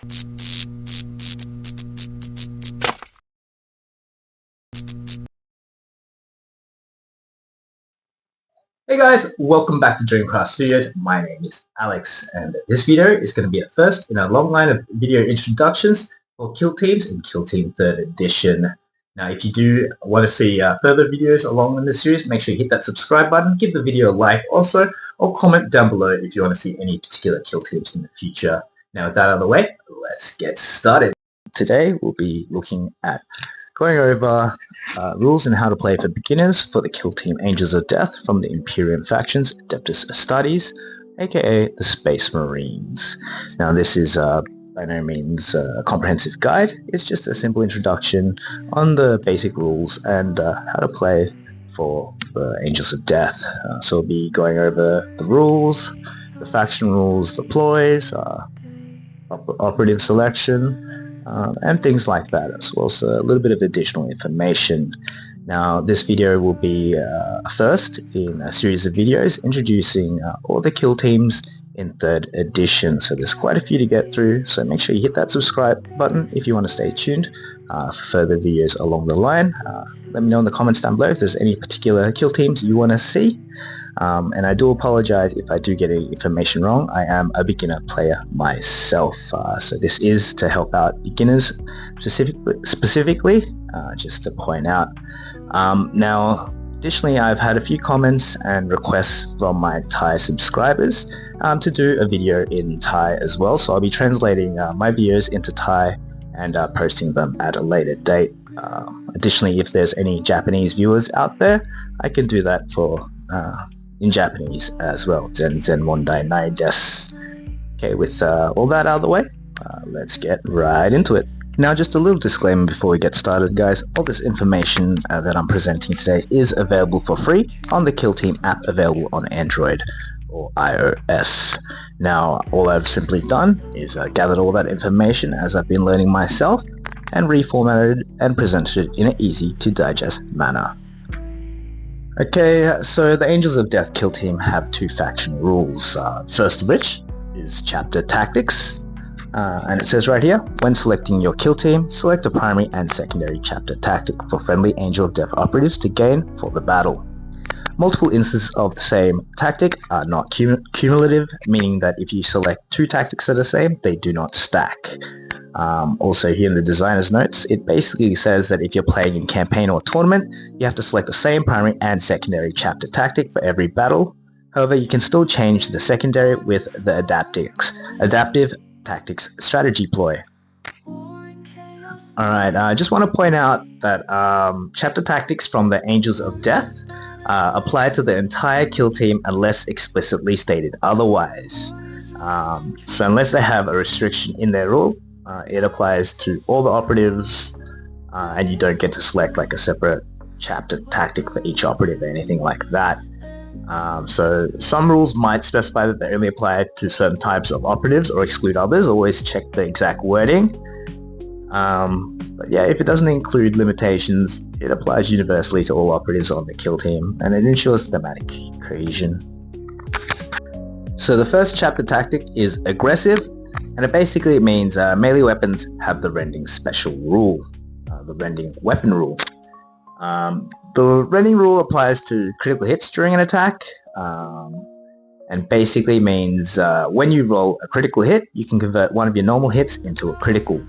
Hey guys, welcome back to Dreamcraft Studios. My name is Alex, and this video is going to be the first in a long line of video introductions for Kill Teams in Kill Team 3rd Edition. Now, if you do want to see further videos along in this series, make sure you hit that subscribe button, give the video a like also, or comment down below if you want to see any particular Kill Teams in the future. Now, with that out of the way, let's get started. Today, we'll be looking at going over rules and how to play for beginners for the Kill Team Angels of Death from the Imperium factions Adeptus Astartes, aka the Space Marines. Now this is by no means a comprehensive guide, it's just a simple introduction on the basic rules and how to play for the Angels of Death. So we'll be going over the rules, the faction rules, deploys, operative selection, and things like that, as well as a little bit of additional information. Now this video will be a first in a series of videos introducing all the kill teams in 3rd edition, so there's quite a few to get through, so make sure you hit that subscribe button if you want to stay tuned for further videos along the line. Let me know in the comments down below if there's any particular kill teams you want to see. And I do apologize if I do get any information wrong. I am a beginner player myself, so this is to help out beginners specifically, just to point out. Now, additionally, I've had a few comments and requests from my Thai subscribers to do a video in Thai as well, so I'll be translating my videos into Thai and posting them at a later date. Additionally, if there's any Japanese viewers out there, I can do that for in Japanese as well. Zen mondai nai desu. Okay, with all that out of the way, let's get right into it. Now, just a little disclaimer before we get started, guys. All this information that I'm presenting today is available for free on the Kill Team app available on Android or iOS. Now, all I've simply done is gathered all that information as I've been learning myself and reformatted and presented it in an easy to digest manner. Okay, so the Angels of Death Kill Team have two faction rules. First of which is Chapter Tactics, and it says right here, when selecting your kill team, select a primary and secondary chapter tactic for friendly Angel of Death operatives to gain for the battle. Multiple instances of the same tactic are not cumulative, meaning that if you select two tactics that are the same, they do not stack. Also here in the designer's notes, it basically says that if you're playing in campaign or tournament, you have to select the same primary and secondary chapter tactic for every battle. However, you can still change the secondary with the adaptive tactics strategy ploy. Alright, I just want to point out that chapter tactics from the Angels of Death apply to the entire kill team unless explicitly stated otherwise. So unless they have a restriction in their rule, it applies to all the operatives, and you don't get to select like a separate chapter tactic for each operative or anything like that. So some rules might specify that they only apply to certain types of operatives or exclude others. Always check the exact wording. But yeah, if it doesn't include limitations, it applies universally to all operatives on the kill team, and it ensures thematic cohesion. So the first chapter tactic is aggressive, and it basically means melee weapons have the rending special rule, the rending weapon rule. The rending rule applies to critical hits during an attack, and basically means when you roll a critical hit, you can convert one of your normal hits into a critical.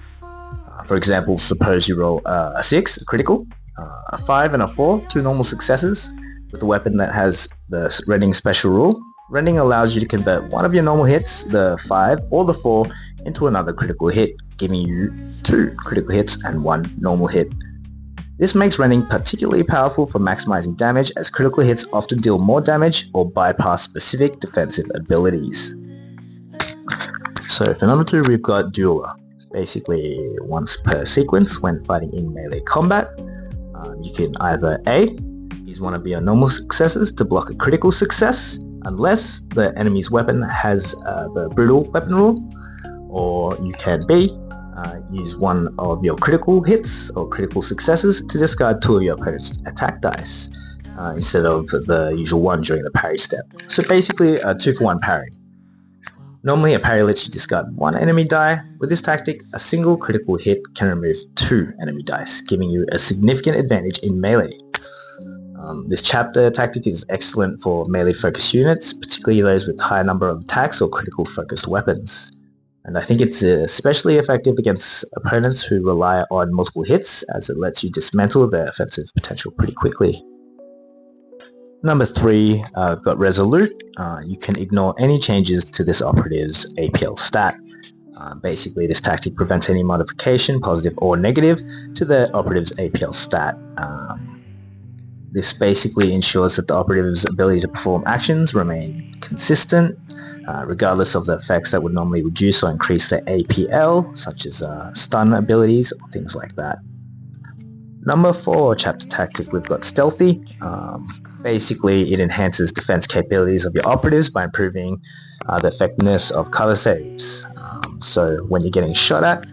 For example, suppose you roll a 6, a critical, a 5 and a 4, two normal successes, with a weapon that has the rending special rule. Rending allows you to convert one of your normal hits, the 5 or the 4, into another critical hit, giving you 2 critical hits and 1 normal hit. This makes rending particularly powerful for maximizing damage, as critical hits often deal more damage or bypass specific defensive abilities. So for number 2, we've got Dueler. Basically, once per sequence when fighting in melee combat, you can either A, use one of your normal successes to block a critical success, unless the enemy's weapon has the brutal weapon rule, or you can B, use one of your critical hits or critical successes to discard 2 of your opponent's attack dice, instead of the usual 1 during the parry step. So basically a 2-for-1 parry. Normally a parry lets you discard one enemy die. With this tactic, a single critical hit can remove 2 enemy dice, giving you a significant advantage in melee. This chapter tactic is excellent for melee focused units, particularly those with high number of attacks or critical focused weapons. And I think it's especially effective against opponents who rely on multiple hits, as it lets you dismantle their offensive potential pretty quickly. Number 3, I've got Resolute. You can ignore any changes to this operative's APL stat. Basically, this tactic prevents any modification, positive or negative, to the operative's APL stat. This basically ensures that the operative's ability to perform actions remain consistent, regardless of the effects that would normally reduce or increase their APL, such as stun abilities or things like that. Number 4, chapter tactic, we've got Stealthy. Basically, it enhances defense capabilities of your operatives by improving the effectiveness of cover saves. So when you're getting shot at,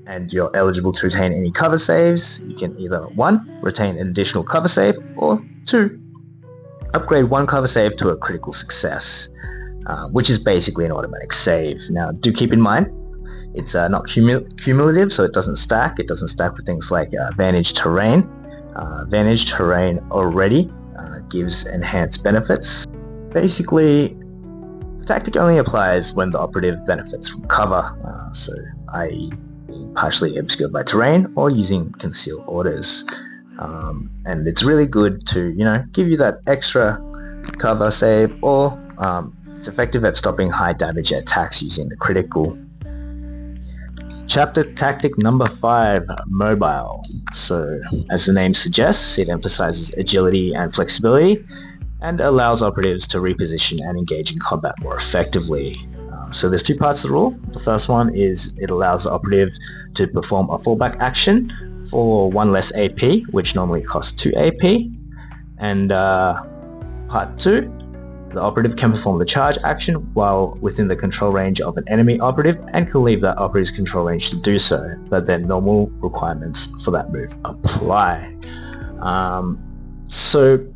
and you're eligible to retain any cover saves, you can either 1. Retain an additional cover save, or 2. Upgrade one cover save to a critical success, which is basically an automatic save. Now do keep in mind, it's not cumulative, so it doesn't stack. It doesn't stack with things like Vantage Terrain. Vantage Terrain already gives enhanced benefits. Basically, the tactic only applies when the operative benefits from cover, so i.e. being partially obscured by terrain or using concealed orders. And it's really good to, give you that extra cover save, or it's effective at stopping high damage attacks using the critical. Chapter tactic number 5, Mobile. So as the name suggests, it emphasizes agility and flexibility and allows operatives to reposition and engage in combat more effectively. So there's 2 parts to the rule. The first one is it allows the operative to perform a fallback action for 1 less AP, which normally costs 2 AP. And part 2, the operative can perform the charge action while within the control range of an enemy operative and can leave that operative's control range to do so, but then normal requirements for that move apply. So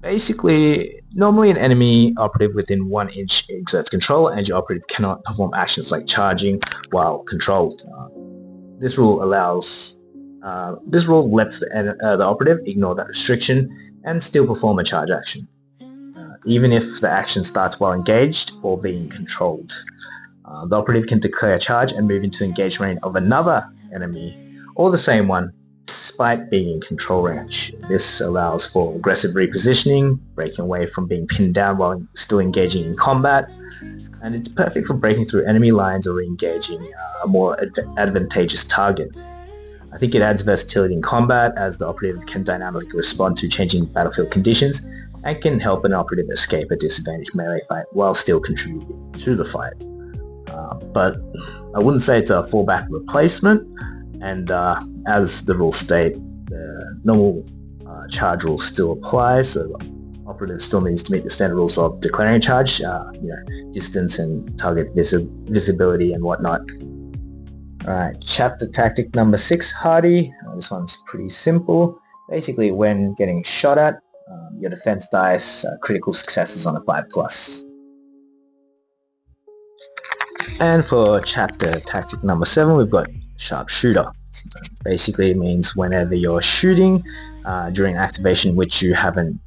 basically, normally an enemy operative within 1 inch exerts control and your operative cannot perform actions like charging while controlled. This rule lets the operative ignore that restriction and still perform a charge action, even if the action starts while engaged or being controlled. The operative can declare a charge and move into engaged range of another enemy or the same one, despite being in control range. This allows for aggressive repositioning, breaking away from being pinned down while still engaging in combat, and it's perfect for breaking through enemy lines or re-engaging a more advantageous target. I think it adds versatility in combat, as the operative can dynamically respond to changing battlefield conditions and can help an operative escape a disadvantaged melee fight while still contributing to the fight. But I wouldn't say it's a fallback replacement, and as the rules state, the normal charge rules still apply, so the operative still needs to meet the standard rules of declaring a charge, distance and target visibility and whatnot. Alright, chapter tactic number 6, Hardy. This one's pretty simple. Basically, when getting shot at, your defense dice critical successes on a 5+. And for chapter tactic number 7, we've got Sharpshooter. Basically, it means whenever you're shooting during activation which you haven't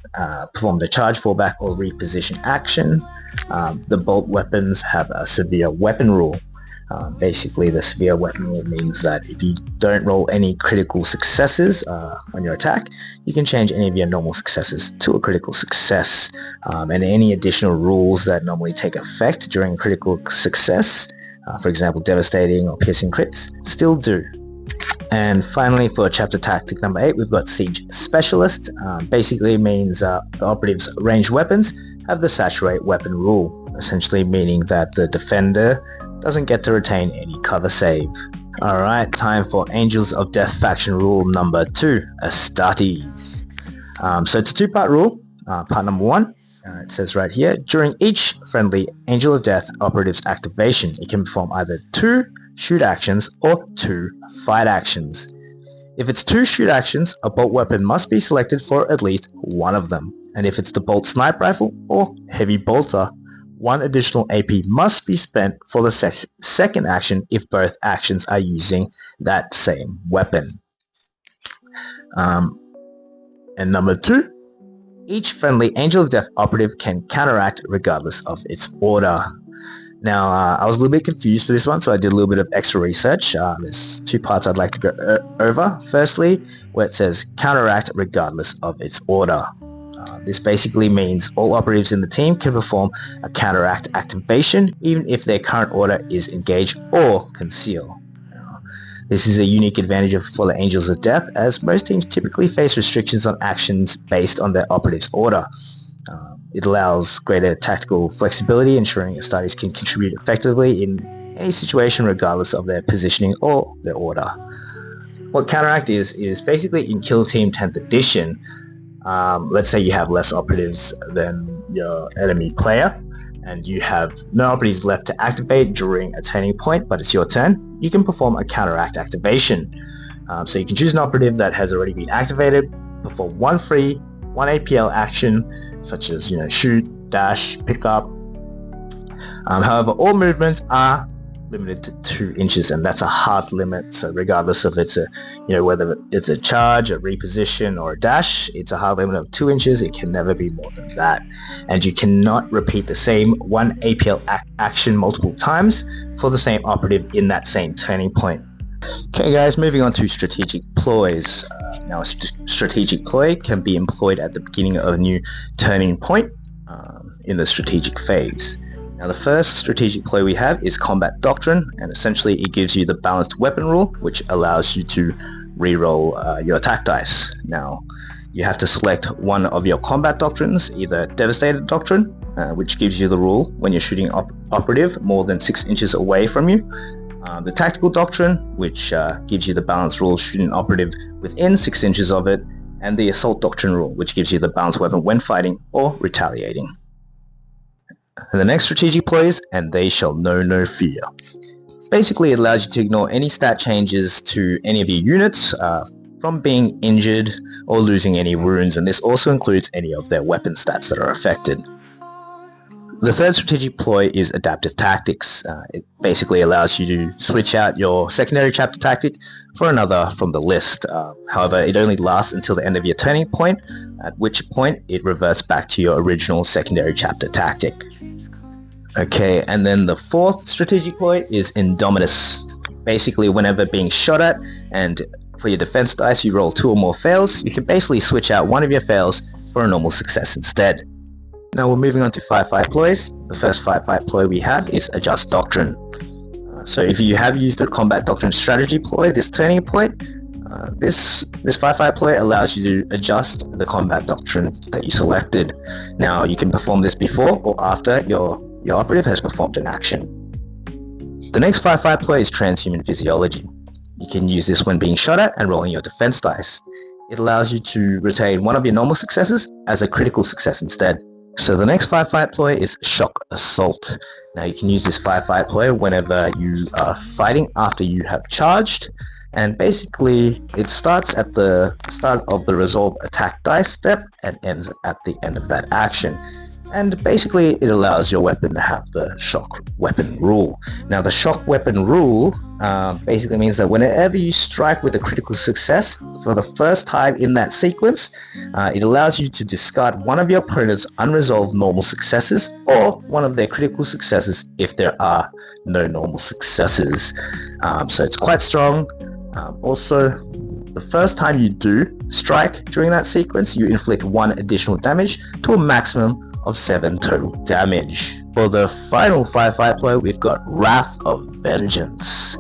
performed a charge, fallback or reposition action, the bolt weapons have a severe weapon rule. Basically, the severe weapon rule means that if you don't roll any critical successes on your attack, you can change any of your normal successes to a critical success. And any additional rules that normally take effect during critical success, for example, devastating or piercing crits, still do. And finally, for chapter tactic number 8, we've got Siege Specialist. Basically means the operative's ranged weapons have the saturate weapon rule, essentially meaning that the defender doesn't get to retain any cover save. Alright, time for Angels of Death faction rule number 2, Astartes. So it's a 2-part rule. Part number 1, it says right here, during each friendly Angel of Death operative's activation, it can perform either 2 shoot actions or 2 fight actions. If it's 2 shoot actions, a bolt weapon must be selected for at least one of them. And if it's the bolt sniper rifle or heavy bolter, one additional AP must be spent for the second action if both actions are using that same weapon. And number 2, each friendly Angel of Death operative can counteract regardless of its order. Now, I was a little bit confused for this one, so I did a little bit of extra research. There's 2 parts I'd like to go over. Firstly, where it says counteract regardless of its order. This basically means all operatives in the team can perform a counteract activation even if their current order is engage or conceal. This is a unique advantage for the Angels of Death, as most teams typically face restrictions on actions based on their operative's order. It allows greater tactical flexibility, ensuring astartes can contribute effectively in any situation regardless of their positioning or their order. What counteract is basically in Kill Team 10th edition, let's say you have less operatives than your enemy player, and you have no operatives left to activate during a turning point, but it's your turn. You can perform a counteract activation. So you can choose an operative that has already been activated, perform one free, one APL action, such as shoot, dash, pick up. However, all movements are limited to 2 inches, and that's a hard limit. So regardless of it's whether it's a charge, a reposition, or a dash, it's a hard limit of 2 inches. It can never be more than that, and you cannot repeat the same one APL action multiple times for the same operative in that same turning point. Okay guys, moving on to strategic ploys. Now a strategic ploy can be employed at the beginning of a new turning point in the strategic phase. Now the first strategic ploy we have is Combat Doctrine, and essentially it gives you the balanced weapon rule, which allows you to reroll your attack dice. Now you have to select one of your combat doctrines, either Devastator Doctrine, which gives you the rule when you're shooting operative more than 6 inches away from you, the Tactical Doctrine, which gives you the balance rule shooting operative within 6 inches of it, and the Assault Doctrine rule, which gives you the balanced weapon when fighting or retaliating. And the next strategic ploy is And They Shall Know No Fear. Basically, it allows you to ignore any stat changes to any of your units from being injured or losing any wounds, and this also includes any of their weapon stats that are affected. The third strategic ploy is Adaptive Tactics. It basically allows you to switch out your secondary chapter tactic for another from the list. However, it only lasts until the end of your turning point, at which point it reverts back to your original secondary chapter tactic. Okay, and then the fourth strategic ploy is Indomitus. Basically, whenever being shot at, and for your defense dice you roll 2 or more fails, you can basically switch out one of your fails for a normal success instead. Now we're moving on to Firefight ploys. The first Firefight ploy we have is Adjust Doctrine. So if you have used the Combat Doctrine strategy ploy, this turning point, this Firefight ploy allows you to adjust the Combat Doctrine that you selected. Now you can perform this before or after your operative has performed an action. The next Firefight ploy is Transhuman Physiology. You can use this when being shot at and rolling your defense dice. It allows you to retain one of your normal successes as a critical success instead. So the next Firefight ploy is Shock Assault. Now you can use this Firefight ploy whenever you are fighting after you have charged, and basically it starts at the start of the Resolve Attack dice step and ends at the end of that action. And basically it allows your weapon to have the shock weapon rule. Now the shock weapon rule basically means that whenever you strike with a critical success for the first time in that sequence, it allows you to discard one of your opponent's unresolved normal successes or one of their critical successes if there are no normal successes. So it's quite strong. Also, the first time you do strike during that sequence, you inflict 1 additional damage to a maximum of 7 total damage. For the final Firefight ploy, we've got Wrath of Vengeance.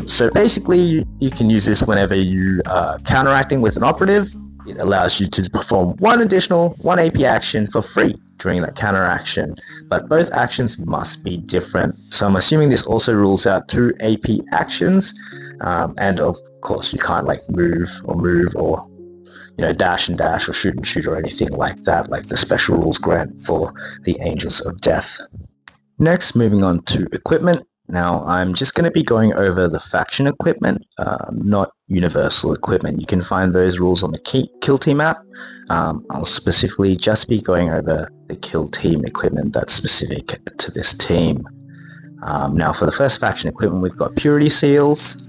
So basically, you can use this whenever you are counteracting with an operative. It allows you to perform 1 additional 1 AP action for free during that counteraction, but both actions must be different. So I'm assuming this also rules out 2 AP actions, and of course you can't move or dash and dash or shoot and shoot or anything like that, like the special rules grant for the Angels of Death. Next, moving on to equipment. Now, I'm just going to be going over the faction equipment, not universal equipment. You can find those rules on the Kill Team app. I'll specifically just be going over the Kill Team equipment that's specific to this team. Now, for the first faction equipment, we've got Purity Seals.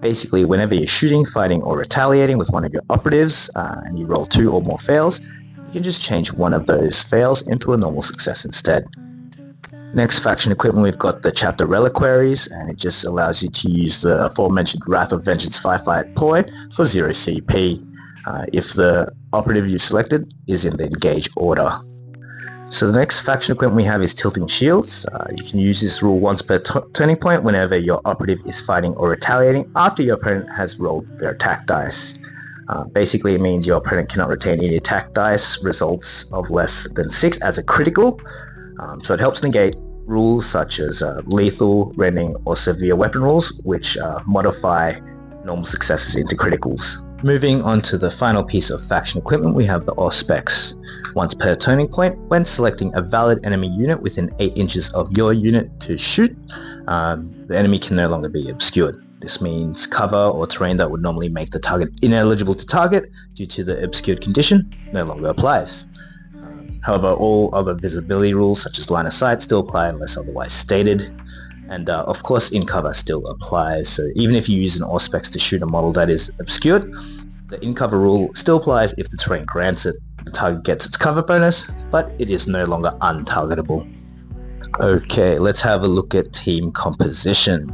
Basically, whenever you're shooting, fighting, or retaliating with one of your operatives, and you roll 2 or more fails, you can just change one of those fails into a normal success instead. Next faction equipment, we've got the Chapter Reliquaries, and it just allows you to use the aforementioned Wrath of Vengeance Firefight ploy for 0 CP, if the operative you selected is in the engage order. So the next faction equipment we have is Tilting Shields. You can use this rule once per turning point whenever your operative is fighting or retaliating after your opponent has rolled their attack dice. Basically, it means your opponent cannot retain any attack dice results of less than 6 as a critical. So it helps negate rules such as lethal, rending, or severe weapon rules, which modify normal successes into criticals. Moving on to the final piece of faction equipment, we have the Auspex. Once per turning point, when selecting a valid enemy unit within 8 inches of your unit to shoot, the enemy can no longer be obscured. This means cover or terrain that would normally make the target ineligible to target due to the obscured condition no longer applies. However, all other visibility rules such as line of sight still apply unless otherwise stated. And of course, in cover still applies. So even if you use an Auspex to shoot a model that is obscured, the in cover rule still applies if the terrain grants it. The target gets its cover bonus, but it is no longer untargetable. Okay, let's have a look at team composition.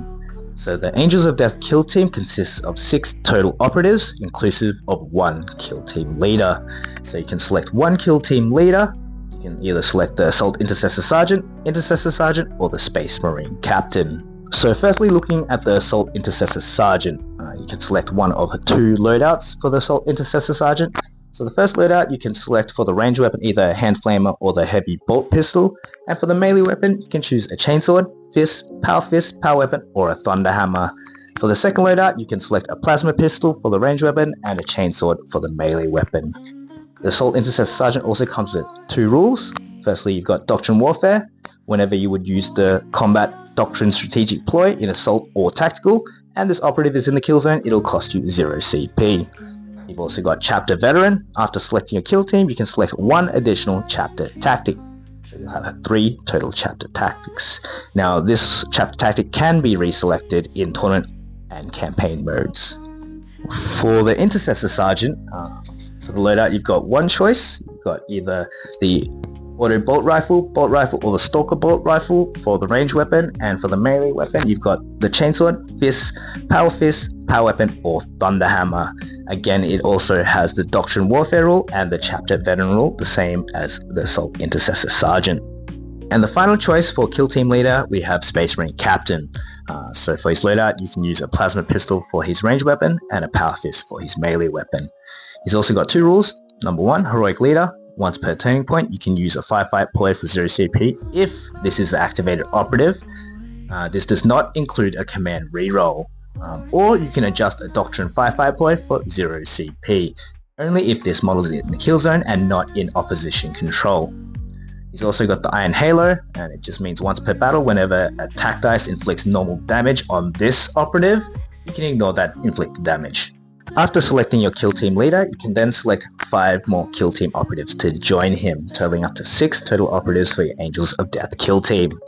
So the Angels of Death kill team consists of 6 total operatives, inclusive of 1 kill team leader. So you can select 1 kill team leader. You can either select the Assault Intercessor Sergeant, or the Space Marine Captain. So firstly, looking at the Assault Intercessor Sergeant, you can select one of 2 loadouts for the Assault Intercessor Sergeant. So the first loadout you can select for the range weapon either a hand flamer or the heavy bolt pistol, and for the melee weapon you can choose a chainsword, fist, power weapon, or a thunder hammer. For the second loadout you can select a plasma pistol for the range weapon and a chainsword for the melee weapon. The Assault Intercessor Sergeant also comes with 2 rules. Firstly, you've got Doctrine Warfare. Whenever you would use the Combat Doctrine Strategic Ploy in Assault or Tactical, and this operative is in the kill zone, it'll cost you 0 CP. You've also got Chapter Veteran. After selecting your kill team, you can select 1 additional Chapter Tactic. So you'll have 3 total Chapter Tactics. Now, this Chapter Tactic can be reselected in Tournament and Campaign modes. For the Intercessor Sergeant, for the loadout, you've got 1 choice. You've got either the Auto Bolt Rifle, or the Stalker Bolt Rifle for the range weapon, and for the melee weapon, you've got the Chainsword, Fist, Power Weapon, or Thunder Hammer. Again, it also has the Doctrine Warfare rule and the Chapter Veteran rule, the same as the Assault Intercessor Sergeant. And the final choice for Kill Team Leader, we have Space Marine Captain. So for his loadout, you can use a Plasma Pistol for his range weapon and a Power Fist for his melee weapon. He's also got 2 rules. Number 1, Heroic Leader. Once per turning point, you can use a Firefight ploy for 0 CP if this is the activated operative. This does not include a command reroll. Or you can adjust a Doctrine Firefight ploy for 0 CP, only if this model is in the kill zone and not in opposition control. He's also got the Iron Halo, and it just means once per battle, whenever attack dice inflicts normal damage on this operative, you can ignore that inflicted damage. After selecting your kill team leader, you can then select 5 more kill team operatives to join him, totaling up to 6 total operatives for your Angels of Death kill team.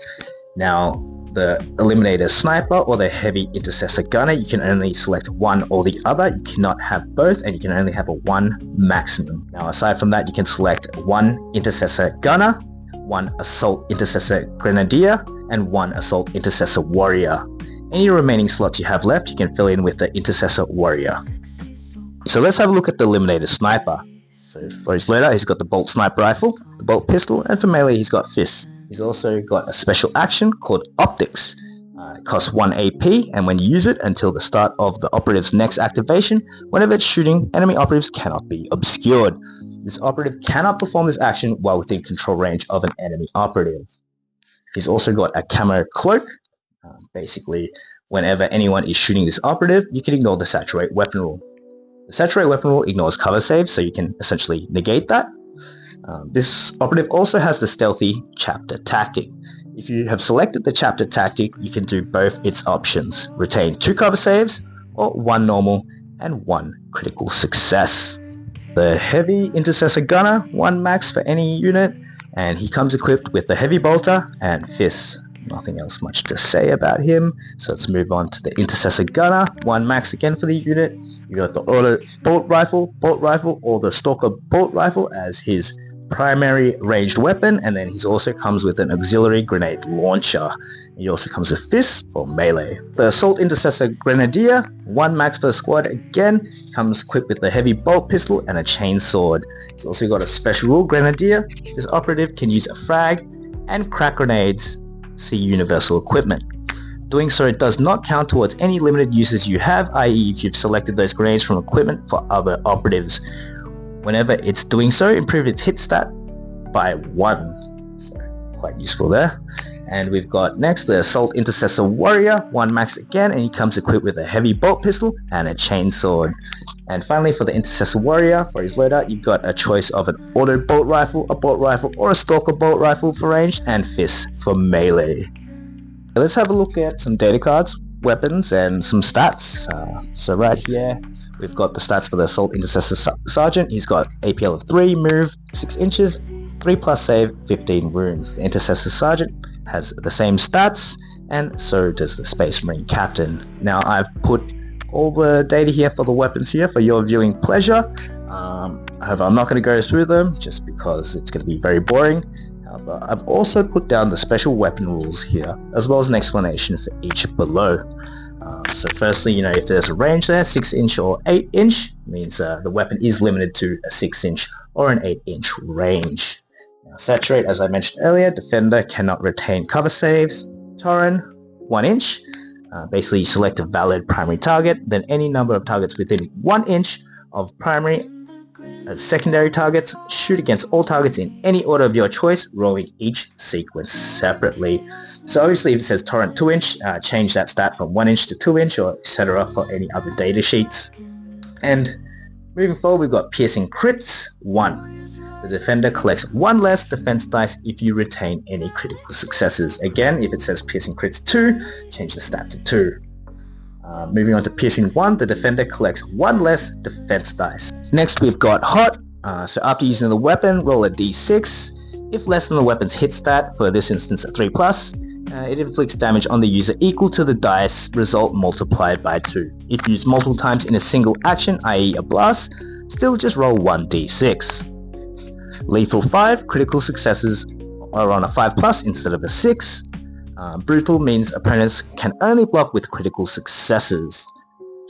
Now, the Eliminator Sniper or the Heavy Intercessor Gunner, you can only select one or the other. You cannot have both, and you can only have a 1 maximum. Now, aside from that, you can select 1 Intercessor Gunner, 1 Assault Intercessor Grenadier, and 1 Assault Intercessor Warrior. Any remaining slots you have left, you can fill in with the Intercessor Warrior. So let's have a look at the Eliminator Sniper. So for his loadout, he's got the Bolt Sniper Rifle, the Bolt Pistol, and for melee, he's got Fists. He's also got a special action called Optics. It costs 1 AP, and when you use it until the start of the operative's next activation, whenever it's shooting, enemy operatives cannot be obscured. This operative cannot perform this action while within control range of an enemy operative. He's also got a Camo Cloak. Basically, whenever anyone is shooting this operative, you can ignore the Saturate Weapon rule. The Saturate Weapon rule ignores cover saves, so you can essentially negate that. This operative also has the Stealthy Chapter Tactic. If you have selected the chapter tactic, you can do both its options. Retain 2 cover saves, or 1 normal and 1 critical success. The Heavy Intercessor Gunner, 1 max for any unit, and he comes equipped with the Heavy Bolter and Fists. Nothing else much to say about him, so let's move on to the Intercessor Gunner, 1 max again for the unit. You got the Auto Bolt Rifle, or the Stalker Bolt Rifle as his primary ranged weapon, and then he also comes with an auxiliary grenade launcher. He also comes with fists for melee. The Assault Intercessor Grenadier, 1 max for the squad again, comes equipped with the heavy bolt pistol and a chainsword. He's also got a special rule Grenadier. This operative can use a frag and crack grenades. See Universal Equipment. Doing so does not count towards any limited uses you have, i.e. if you've selected those grenades from equipment for other operatives. Whenever it's doing so, improve its hit stat by 1. So quite useful there. And we've got next the Assault Intercessor Warrior, 1 max again, and he comes equipped with a heavy bolt pistol and a chainsword. And finally for the Intercessor Warrior, for his loadout, you've got a choice of an auto bolt rifle, a bolt rifle, or a stalker bolt rifle for ranged, and fists for melee. Let's have a look at some data cards, weapons, and some stats. So right here, we've got the stats for the Assault Intercessor Sergeant. He's got APL of 3, move 6 inches, 3+ save, 15 wounds. The Intercessor Sergeant has the same stats, and so does the Space Marine Captain. Now I've put all the data here for the weapons here for your viewing pleasure. However, I'm not going to go through them just because it's going to be very boring. However, I've also put down the special weapon rules here, as well as an explanation for each below. So firstly, if there's a range there, 6-inch or 8-inch, means the weapon is limited to a 6-inch or an 8-inch range. Now, Saturate, as I mentioned earlier, Defender cannot retain cover saves. Tauren, 1-inch. Basically, you select a valid primary target, then any number of targets within 1 inch of primary secondary targets, shoot against all targets in any order of your choice, rolling each sequence separately. So obviously if it says Torrent 2-inch, change that stat from 1-inch to 2-inch or etc. for any other data sheets. And moving forward, we've got Piercing Crits 1. The defender collects 1 less defense dice if you retain any critical successes. Again, if it says Piercing Crits 2, change the stat to 2. Moving on to Piercing 1, the defender collects 1 less defense dice. Next we've got Hot. So after using the weapon, roll a d6. If less than the weapon's hit stat, for this instance a 3+, it inflicts damage on the user equal to the dice result multiplied by 2. If used multiple times in a single action, i.e. a blast, still just roll 1d6. Lethal 5, critical successes are on a 5+ instead of a 6. Brutal means opponents can only block with critical successes.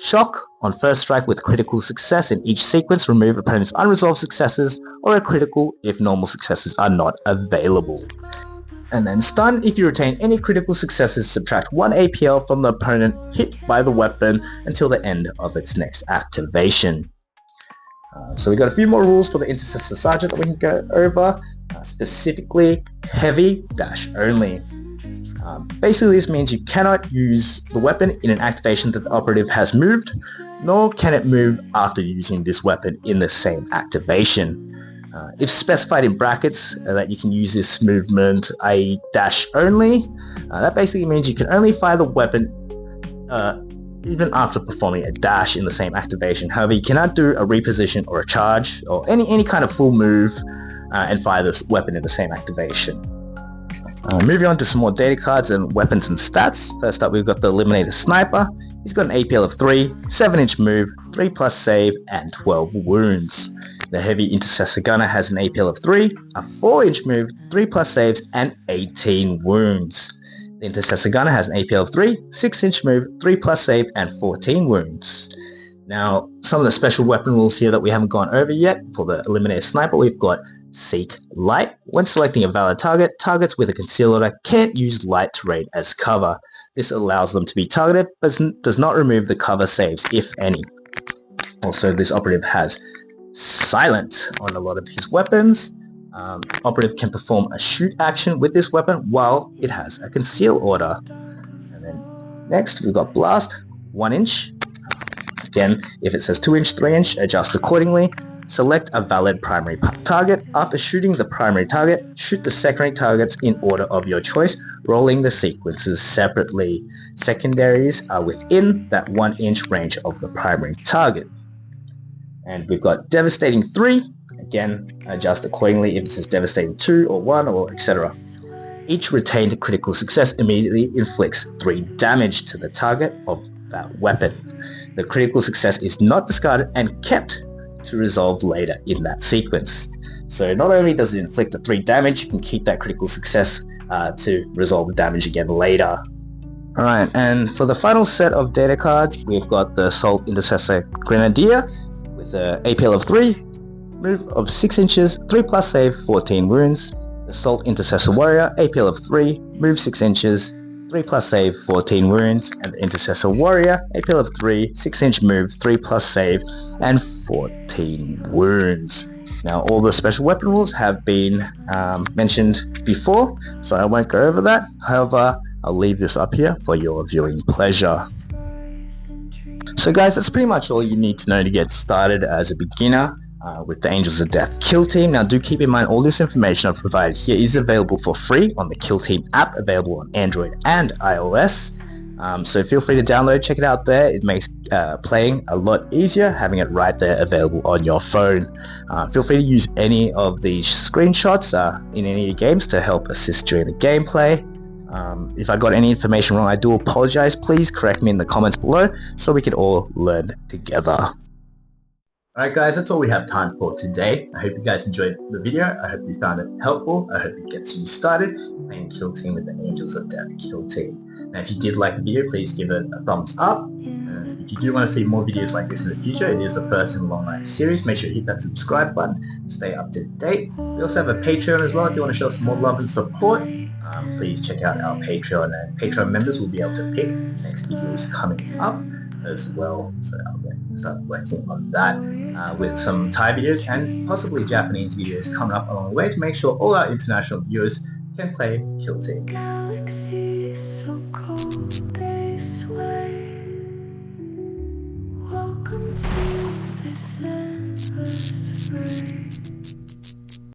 Shock, on first strike with critical success in each sequence, remove opponent's unresolved successes or a critical if normal successes are not available. And then Stun, if you retain any critical successes, subtract 1 APL from the opponent hit by the weapon until the end of its next activation. So we've got a few more rules for the Intercessor Sergeant that we can go over, specifically heavy dash only. Basically this means you cannot use the weapon in an activation that the operative has moved, nor can it move after using this weapon in the same activation. If specified in brackets that you can use this movement, i.e. dash only, that basically means you can only fire the weapon even after performing a dash in the same activation. However, you cannot do a reposition or a charge or any kind of full move and fire this weapon in the same activation. Moving on to some more data cards and weapons and stats. First up, we've got the Eliminator Sniper. He's got an APL of 3, 7-inch move, 3+ save, and 12 wounds. The Heavy Intercessor Gunner has an APL of 3, a 4-inch move, 3+ saves, and 18 wounds. The Intercessor Gunner has an APL of 3, 6-inch move, 3+ save, and 14 wounds. Now, some of the special weapon rules here that we haven't gone over yet. For the Eliminator Sniper, we've got Seek Light. When selecting a valid target, targets with a conceal order can't use light terrain as cover. This allows them to be targeted, but does not remove the cover saves, if any. Also, this operative has Silent on a lot of his weapons. Operative can perform a shoot action with this weapon while it has a conceal order. And then next, we've got Blast, 1-inch. Again, if it says 2-inch, 3-inch, adjust accordingly. Select a valid primary target. After shooting the primary target, shoot the secondary targets in order of your choice, rolling the sequences separately. Secondaries are within that 1 inch range of the primary target. And we've got Devastating 3. Again, adjust accordingly if it says Devastating 2 or 1 or etc. Each retained critical success immediately inflicts 3 damage to the target of that weapon. The critical success is not discarded and kept to resolve later in that sequence. So not only does it inflict a 3 damage, you can keep that critical success to resolve the damage again later. Alright, and for the final set of data cards, we've got the Assault Intercessor Grenadier with an APL of 3, move of 6 inches, 3 plus save, 14 wounds. The Assault Intercessor Warrior, APL of 3, move 6 inches, 3 plus save, 14 wounds, and the Intercessor Warrior, APL of 3, 6 inch move, 3 plus save, and 14 wounds. Now all the special weapon rules have been mentioned before, so I won't go over that. However, I'll leave this up here for your viewing pleasure. So guys, that's pretty much all you need to know to get started as a beginner with the Angels of Death Kill Team. Now do keep in mind all this information I've provided here is available for free on the Kill Team app, available on Android and iOS. So feel free to download, check it out there. It makes playing a lot easier, having it right there available on your phone. Feel free to use any of these screenshots in any of your games to help assist during the gameplay. If I got any information wrong, I do apologize. Please correct me in the comments below so we can all learn together. Alright guys, that's all we have time for today. I hope you guys enjoyed the video. I hope you found it helpful. I hope it gets you started playing Kill Team with the Angels of Death Kill Team. Now if you did like the video, please give it a thumbs up. If you do want to see more videos like this in the future, it is the first in a long line series. Make sure you hit that subscribe button to stay up to date. We also have a Patreon as well if you want to show us some more love and support. Please check out our Patreon, and Patreon members will be able to pick next videos coming up as well. So I'll start working on that with some Thai videos and possibly Japanese videos coming up along the way to make sure all our international viewers can play Kill Team. Galaxy so cold they sway. Welcome to this endless fray.